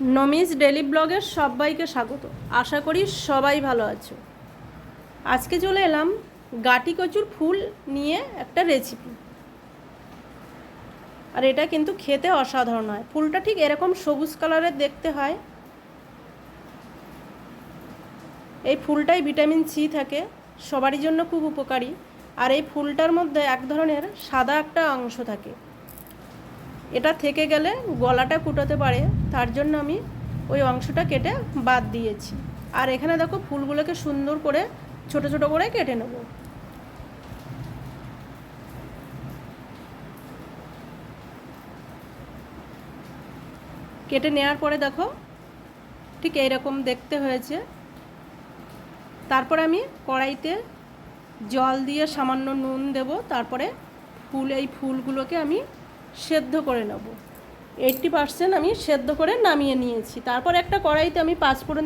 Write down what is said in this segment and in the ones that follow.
নমিস daily ব্লগের সবাইকে স্বাগত। আশা করি সবাই ভালো আছো। আজকে চলে এলাম গাটি কচুর ফুল নিয়ে একটা রেসিপি। আর এটা কিন্তু খেতে অসাধারণ হয়। ফুলটা ঠিক এরকম সবুজ কালারের দেখতে হয়। এই ফুলটায় ভিটামিন সি থাকে, সবারই জন্য খুব উপকারী। আর এই ফুলটার মধ্যে এক ধরনের সাদা একটা অংশ থাকে, এটা থেকে গেলে গলাটা কুটাতে পারে, তার জন্য আমি ওই অংশটা কেটে বাদ দিয়েছি। আর এখানে দেখো ফুলগুলোকে সুন্দর করে ছোট ছোট করে কেটে নেব। কেটে নেওয়ার পরে দেখো ঠিক এইরকম দেখতে হয়েছে। তারপর আমি কড়াইতে জল দিয়ে সামান্য নুন দেব। তারপরে এই ফুলগুলোকে আমি সেদ্ধ করে নেব। 80% আমি সেদ্ধ করে নামিয়ে নিয়েছি। তারপর একটা কড়াইতে আমি পাঁচফোড়ন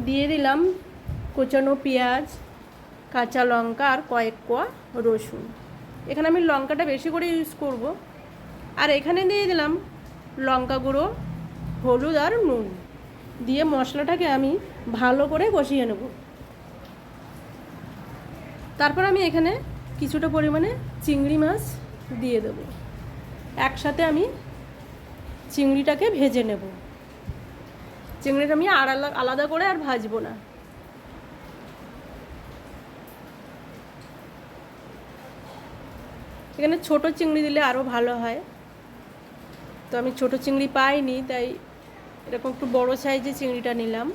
দিয়ে দিলাম কোচানো পেঁয়াজ, কাঁচা লঙ্কা আর কয়েক কোয়া রসুন। এখানে আমি লঙ্কাটা বেশি করে ইউজ করব। আর এখানে দিয়ে দিলাম লঙ্কা গুঁড়ো, হলুদ আর নুন দিয়ে মশলাটাকে আমি ভালো করে কষিয়ে নেব। তারপর আমি এখানে কিছুটা পরিমাণে চিংড়ি মাছ দিয়ে দেব। একসাথে আমি চিংড়িটাকে ভেজে নেব। চিংড়িটা আমি আলাদা করে আর ভাজবো না। এখানে ছোট চিংড়ি দিলে আরও ভালো হয়, তো আমি ছোট চিংড়ি পাইনি, তাই এরকম একটু বড় সাইজের চিংড়িটা নিলাম।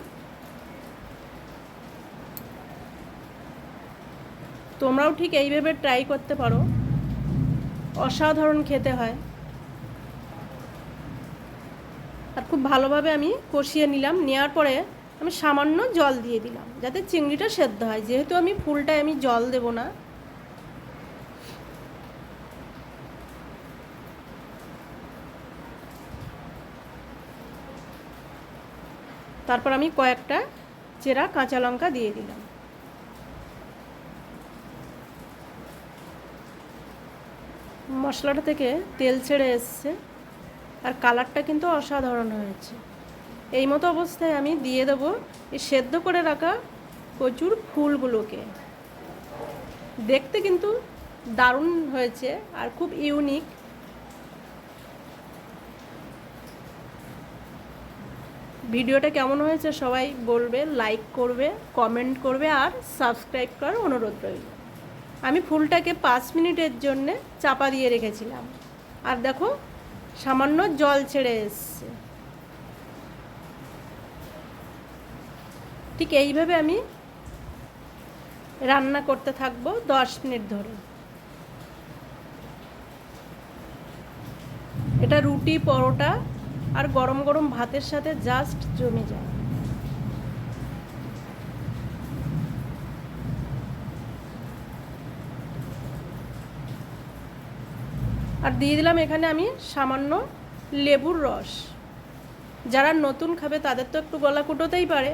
তোমরাও ঠিক এইভাবে ট্রাই করতে পারো, অসাধারণ খেতে হয়। আর খুব ভালোভাবে আমি কষিয়ে নিলাম। নেওয়ার পরে আমি সামান্য জল দিয়ে দিলাম যাতে চিংড়িটা সেদ্ধ হয়, যেহেতু আমি ফুলটায় আমি জল দেব না। তারপর আমি কয়েকটা চেরা কাঁচা লঙ্কা দিয়ে দিলাম। মশলাটা থেকে তেল ছেড়ে এসছে আর কালারটা কিন্তু অসাধারণ হয়েছে। এই মতো অবস্থায় আমি দিয়ে দেবো এই সেদ্ধ করে রাখা কচুর ফুলগুলোকে। দেখতে কিন্তু দারুণ হয়েছে আর খুব ইউনিক। ভিডিওটা কেমন হয়েছে সবাই বলবে, লাইক করবে, কমেন্ট করবে আর সাবস্ক্রাইব করার অনুরোধ রইল। আমি ফুলটাকে 5 মিনিটের জন্যে চাপা দিয়ে রেখেছিলাম। আর দেখো সামান্য জল ছেড়ে এসছে। ঠিক এইভাবে আমি রান্না করতে থাকবো 10 মিনিট ধরে। এটা রুটি, পরোটা আর গরম গরম ভাতের সাথে জাস্ট জমে যায়। আর দিয়ে দিলাম এখানে আমি সামান্য লেবুর রস। যারা নতুন খাবে তাদের তো একটু গলা কুটোতেই পারে,